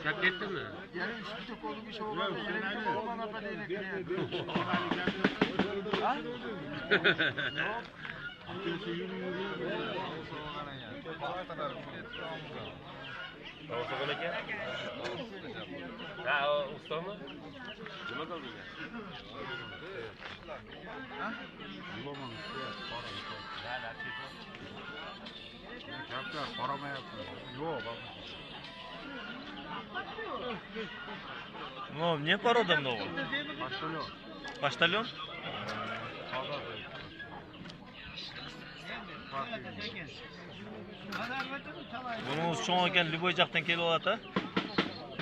Çak gitti mi? Yarın işte kolu bir şey olmadı. Yarın bir olmadan da değil. Ha? Olsa kola ki? Ha, o usta mı? Kime kaldın ya? Ha? Parama yapıyor. Yok bak. No, ne paradan o? Başlıyor. Baştalyon? Bunun çoğu ekan Liboy jaktan kelip olata.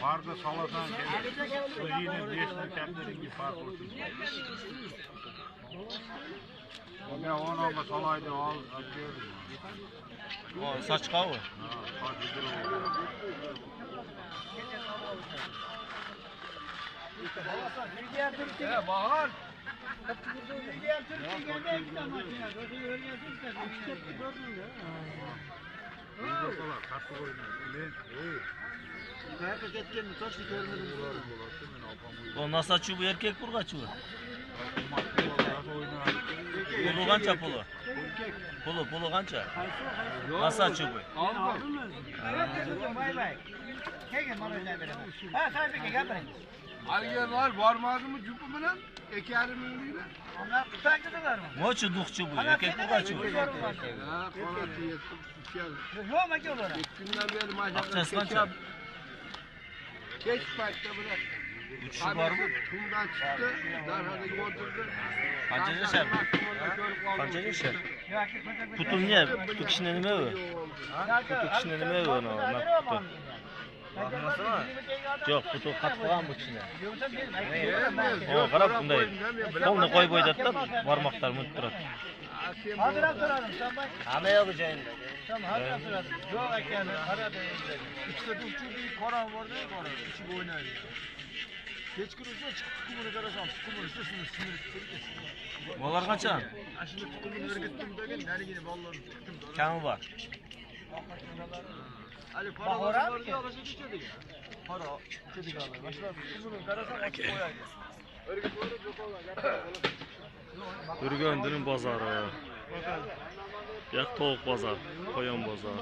Vardı saladan gelir. Bu yine 5 metreden bir fark olsun. Ne onu salaydı al diyorum. O saçqa o. Ha, fark ediyor. Bahar. Buradalar, karşı oynuyor. Herkes etkenini taşlı görmedim. O nasıl açıyor bu erkek burgaçı bu? Pulu kança pulu? Pulu kança? Nasıl açıyor bu? Aldın mı? Bay bay. Kegen bana öyle verelim. Ha sen peki gel buraya. Algerler varmadı mı cüpü bilen? Ekerimin öyle. Onlar tutaklılar mı? Moçu dukçu bu erkek burgaçı bu. Ha, kolatı yetim sıçıyor. Yok mu ki onlara? Gittiğinden beri maşallah. Akçası kança? Geç başta bırak. Uçuşu var mı? Kumdan çıktı. Darhada götürdü. Kança yaşar mı? Kança yaşar? Putun ne? Putu kişine nime bu? Putu kişine nime bu onu? Nak putu. Bakması var. Yok putu kat koyan bu kişine. O qarab bunday. Onu koy boydatda barmaqlar mut turadi. Hadi lan soralım sen bak. Hamma yo'q joyinda. Tamam hadi lan soralım. Yok ekan qaradi. İkisi de uçurdu koran vardı koran. İçi oynaydı. Geç kırılsa çıkıp tukumunu karasam. Tukumunu üstüne sinir. Molar qancha? Aşında tukumunu örgüttüm degen nerigini ballarını çıktım. Kami bor. Ali para var diye alaşa geçirdik. Para geçirdik abi. Başlar tukumunu karasam açıp koyaydı. Örgüt var yok olan. Urgandining bozori. Yoq tovuq bozor, qo'yon bozor.